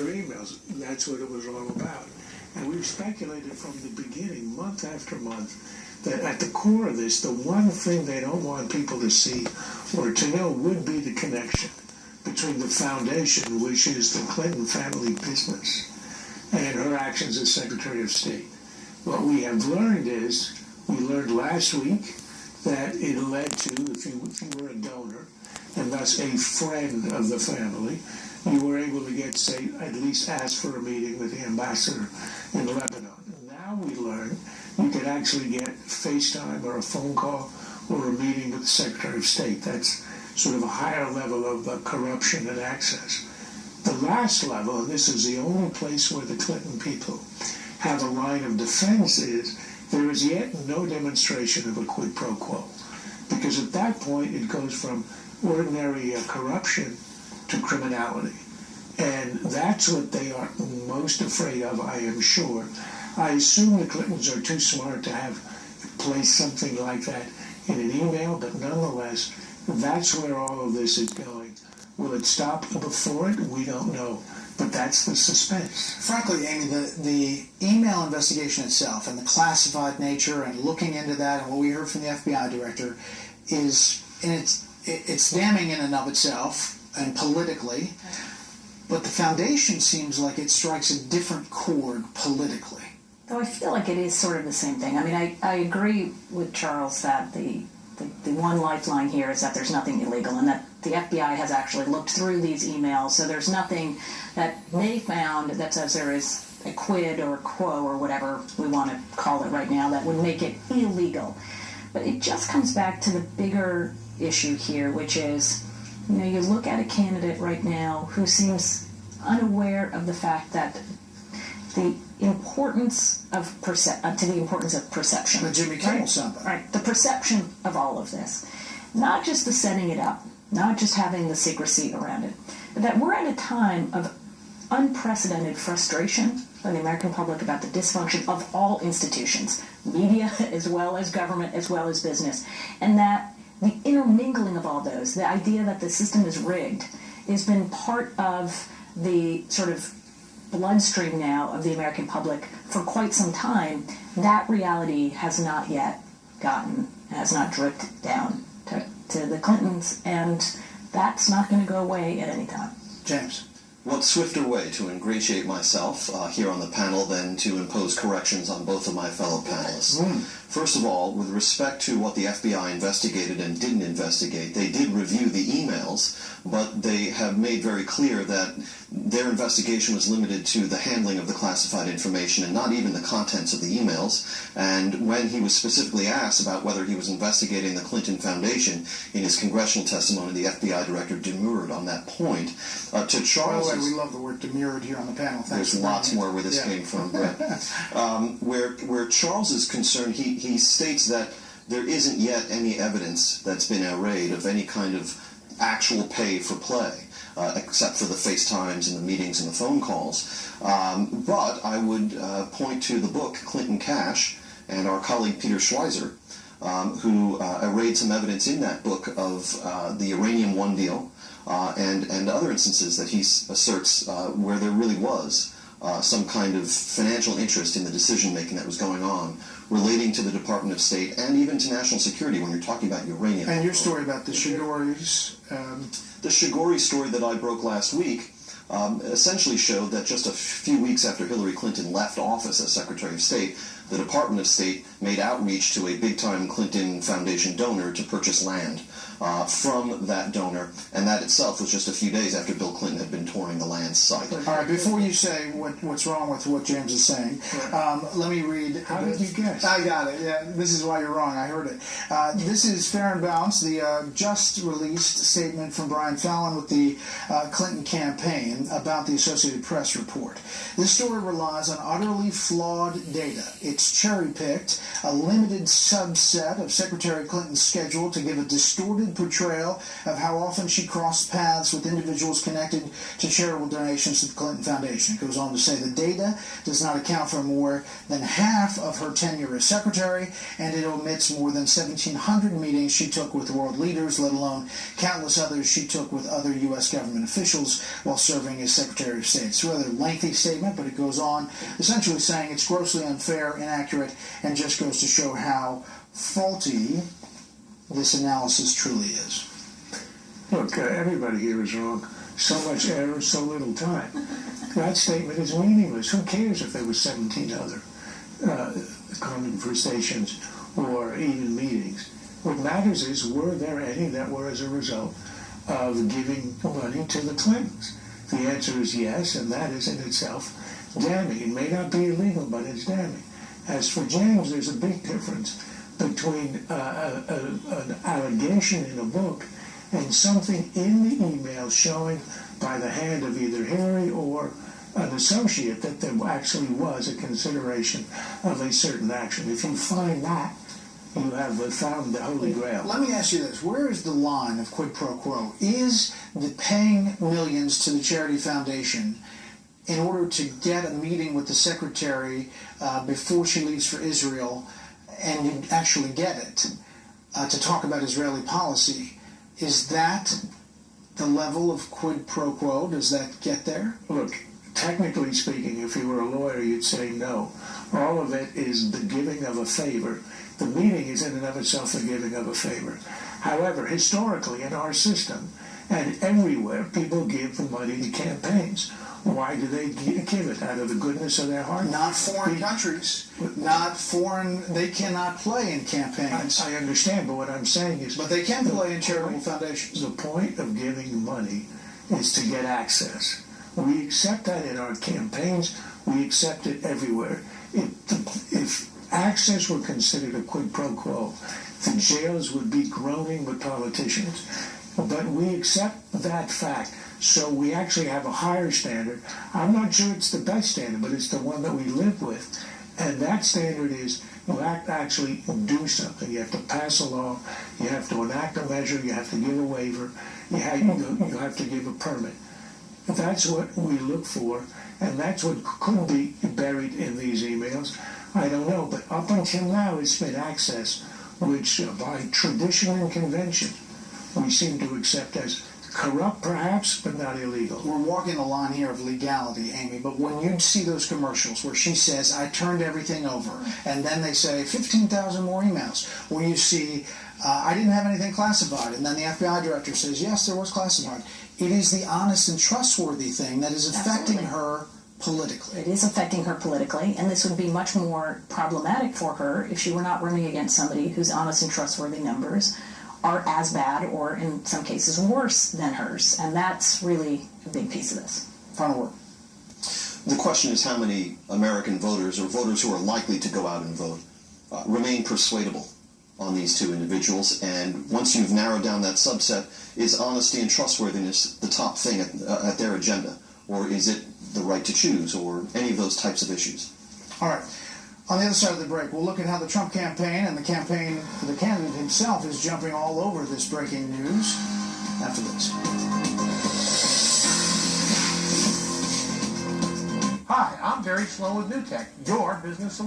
her emails. That's what it was all about. And we've speculated from the beginning, month after month, that at the core of this, the one thing they don't want people to see or to know would be the connection between the foundation, which is the Clinton family business, and her actions as Secretary of State. What we have learned is, we learned last week that it led to, if you were a donor, and thus a friend of the family, you were able to get, say, at least ask for a meeting with the ambassador in Lebanon. Now we learn you could actually get FaceTime or a phone call or a meeting with the Secretary of State. That's sort of a higher level of corruption and access. The last level, and this is the only place where the Clinton people have a line of defense, is there is yet no demonstration of a quid pro quo. Because at that point, it goes from ordinary corruption to criminality. And that's what they are most afraid of, I am sure. I assume the Clintons are too smart to have placed something like that in an email, but nonetheless, that's where all of this is going. Will it stop before it? We don't know. But that's the suspense. Frankly, Amy, the email investigation itself and the classified nature and looking into that and what we heard from the FBI director is, and it's damning in and of itself and politically, but the foundation seems like it strikes a different chord politically. Though I feel like it is sort of the same thing. I mean, I agree with Charles that the one lifeline here is that there's nothing illegal and that the FBI has actually looked through these emails, so there's nothing that they found that says there is a quid or quo or whatever we want to call it right now that would make it illegal. But it just comes back to the bigger issue here, which is, you know, you look at a candidate right now who seems unaware of the fact that the importance of perception. The Jimmy Kimmel something. Right, the perception of all of this. Not just the setting it up, not just having the secrecy around it, but that we're at a time of unprecedented frustration by the American public about the dysfunction of all institutions, media as well as government as well as business, and that the intermingling of all those, the idea that the system is rigged, has been part of the sort of bloodstream now of the American public for quite some time. That reality has not yet has not dripped down to the Clintons, and that's not going to go away at any time. James. What swifter way to ingratiate myself here on the panel than to impose corrections on both of my fellow panelists? First of all, with respect to what the FBI investigated and didn't investigate, they did review the emails, but they have made very clear that their investigation was limited to the handling of the classified information and not even the contents of the emails. And when he was specifically asked about whether he was investigating the Clinton Foundation in his congressional testimony, the FBI director demurred on that point. To Charles, by the way, we love the word demurred here on the panel. Thanks. There's lots more where this came from, Brett. Where Charles is concerned, he states that there isn't yet any evidence that's been arrayed of any kind of actual pay for play, except for the FaceTimes and the meetings and the phone calls. But I would point to the book Clinton Cash and our colleague Peter Schweizer, who arrayed some evidence in that book of the Uranium One deal and other instances that he asserts where there really was some kind of financial interest in the decision-making that was going on relating to the Department of State and even to national security when you're talking about uranium. And your story about the Shigoris. The Shigori story that I broke last week essentially showed that just a few weeks after Hillary Clinton left office as Secretary of State, the Department of State made outreach to a big-time Clinton Foundation donor to purchase land from that donor, and that itself was just a few days after Bill Clinton had been touring the land site. All right, before you say what's wrong with what James is saying, let me read. How did you guess? I got it. Yeah, this is why you're wrong. I heard it. This is Fair and Balanced, the just-released statement from Brian Fallon with the Clinton campaign about the Associated Press report. This story relies on utterly flawed data. It it's cherry-picked, a limited subset of Secretary Clinton's schedule to give a distorted portrayal of how often she crossed paths with individuals connected to charitable donations to the Clinton Foundation. It goes on to say the data does not account for more than half of her tenure as secretary, and it omits more than 1,700 meetings she took with world leaders, let alone countless others she took with other U.S. government officials while serving as Secretary of State. It's a rather lengthy statement, but it goes on essentially saying it's grossly unfair, inaccurate, and just goes to show how faulty this analysis truly is. Look, everybody here is wrong. So much error, so little time. That statement is meaningless. Who cares if there were 17 other conversations or even meetings? What matters is, were there any that were as a result of giving money to the Clintons? The answer is yes, and that is in itself damning. It may not be illegal, but it's damning. As for James, there's a big difference between an allegation in a book and something in the email showing by the hand of either Hillary or an associate that there actually was a consideration of a certain action. If you find that, you have found the Holy Grail. Let me ask you this. Where is the line of quid pro quo? Is the paying millions to the charity foundation in order to get a meeting with the secretary before she leaves for Israel, and you actually get it, to talk about Israeli policy, is that the level of quid pro quo? Does that get there? Look, technically speaking, if you were a lawyer, you'd say no. All of it is the giving of a favor. The meeting is in and of itself the giving of a favor. However, historically in our system and everywhere, people give money to campaigns. Why do they give it? Out of the goodness of their heart? Not foreign countries. Not foreign. They cannot play in campaigns. I understand, but what I'm saying is... But they can play in charitable foundations. The point of giving money is to get access. We accept that in our campaigns. We accept it everywhere. If access were considered a quid pro quo, the jails would be groaning with politicians. But we accept that fact. So we actually have a higher standard. I'm not sure it's the best standard, but it's the one that we live with. And that standard is you have to actually do something. You have to pass a law. You have to enact a measure. You have to give a waiver. You have to give a permit. That's what we look for, and that's what could be buried in these emails. I don't know, but up until now it's been access, which by tradition and convention we seem to accept as corrupt perhaps, but not illegal. We're walking the line here of legality, Amy, but when you see those commercials where she says, I turned everything over, and then they say 15,000 more emails, where you see, I didn't have anything classified, and then the FBI director says, yes, there was classified. It is the honest and trustworthy thing that is affecting her politically. It is affecting her politically, and this would be much more problematic for her if she were not running against somebody whose honest and trustworthy numbers are as bad or in some cases worse than hers, and that's really a big piece of this. Final word. The question is how many American voters or voters who are likely to go out and vote remain persuadable on these two individuals, and once you've narrowed down that subset, is honesty and trustworthiness the top thing at their agenda, or is it the right to choose, or any of those types of issues? All right. On the other side of the break, we'll look at how the Trump campaign and the campaign for the candidate himself is jumping all over this breaking news after this. Hi, I'm very slow with new tech. Your business